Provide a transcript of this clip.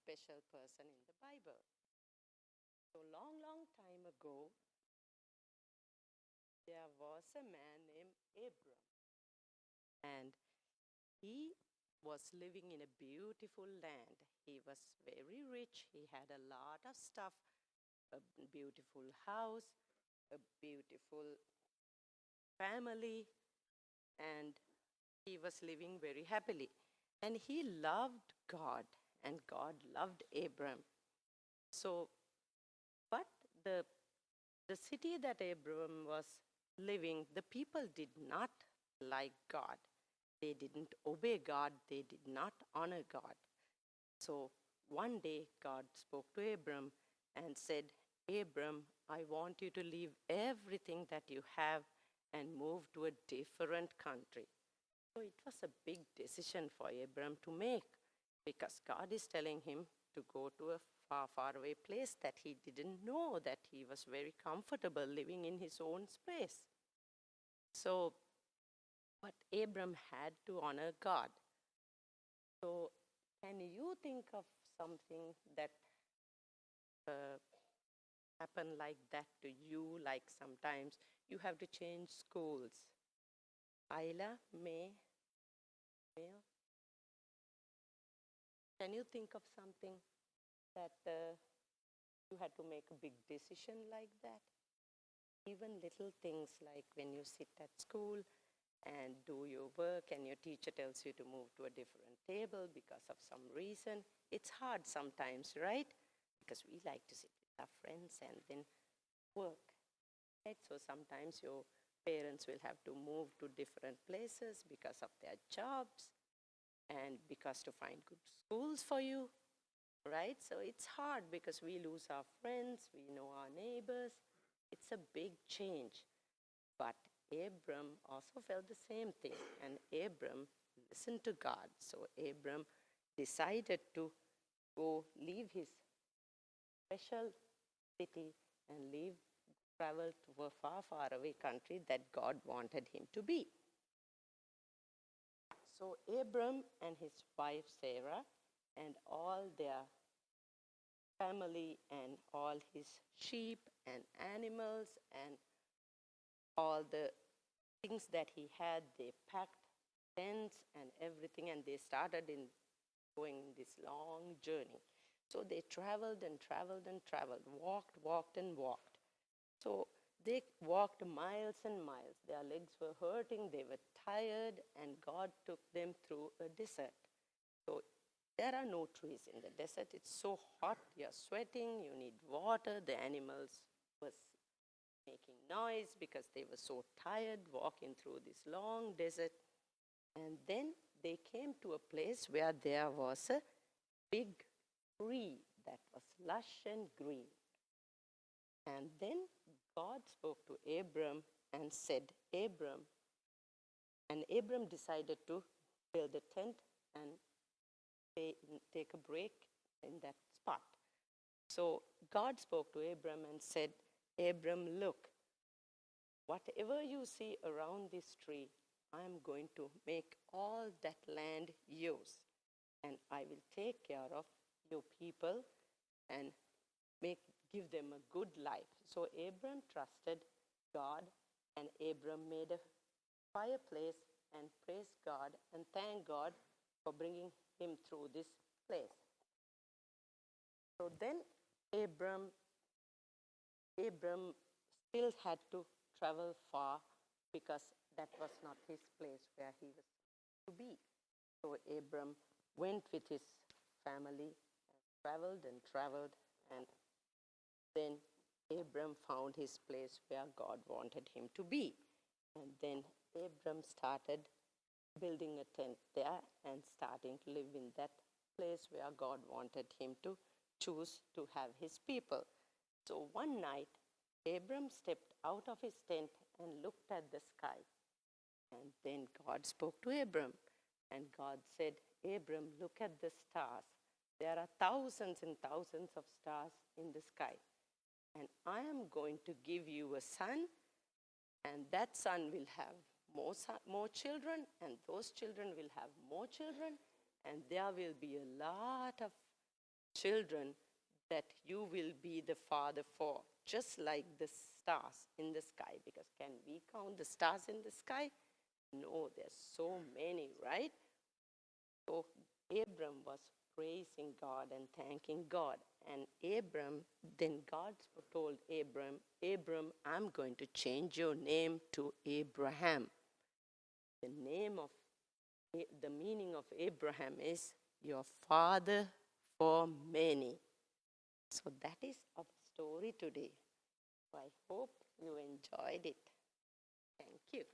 special person in the Bible. So long time ago, there was a man named Abram. And he was living in a beautiful land. He was very rich. He had a lot of stuff, a beautiful house, a beautiful family, and he was living very happily. And he loved God, and God loved Abram. So, but the city that Abram was living, the people did not like God. They didn't obey God. They did not honor God. So one day God spoke to Abram and said, Abram, I want you to leave everything that you have and move to a different country. So it was a big decision for Abram to make because God is telling him to go to a far away place that he didn't know, that he was very comfortable living in his own space. So, but Abram had to honor God. So can you think of something that happened like that to you, like sometimes you have to change schools? Ayla, May, can you think of something that you had to make a big decision like that? Even little things like when you sit at school and do your work and your teacher tells you to move to a different table because of some reason. It's hard sometimes, right? Because we like to sit with our friends and then work, right? So sometimes your parents will have to move to different places because of their jobs and because to find good schools for you, right? So it's hard because we lose our friends, we know our neighbors. It's a big change. But Abram also felt the same thing, and Abram listened to God. So Abram decided to go leave his special city and travel to a far away country that God wanted him to be. So Abram and his wife Sarah and all their family and all his sheep and animals and all the things that he had, they packed tents and everything, and they started in going this long journey. So they traveled and traveled and traveled, walked and walked. So they walked miles and miles. Their legs were hurting, they were tired, and God took them through a desert. So there are no trees in the desert. It's so hot, you're sweating, you need water. The animals was making noise because they were so tired walking through this long desert. And then they came to a place where there was a big tree that was lush and green. And then God spoke to Abram and said, Abram, and Abram decided to build a tent and take a break in that spot. So God spoke to Abram and said, Abram, look, whatever you see around this tree, I am going to make all that land yours. And I will take care of your people and give them a good life. So Abram trusted God, and Abram made a fireplace and praised God and thanked God for bringing him through this place. So then Abram still had to travel far because that was not his place where he was to be. So Abram went with his family and traveled, and then Abram found his place where God wanted him to be. And then Abram started building a tent there and starting to live in that place where God wanted him to choose to have his people. So one night, Abram stepped out of his tent and looked at the sky. And then God spoke to Abram, and God said, Abram, look at the stars. There are thousands and thousands of stars in the sky. And I am going to give you a son, and that son will have more children, and those children will have more children, and there will be a lot of children that you will be the father for, just like the stars in the sky. Because can we count the stars in the sky? No, there's so many, right? So Abram was praising God and thanking God. And then God told Abram, I'm going to change your name to Abraham. The meaning of Abraham is your father for many. So that is our story today. I hope you enjoyed it. Thank you.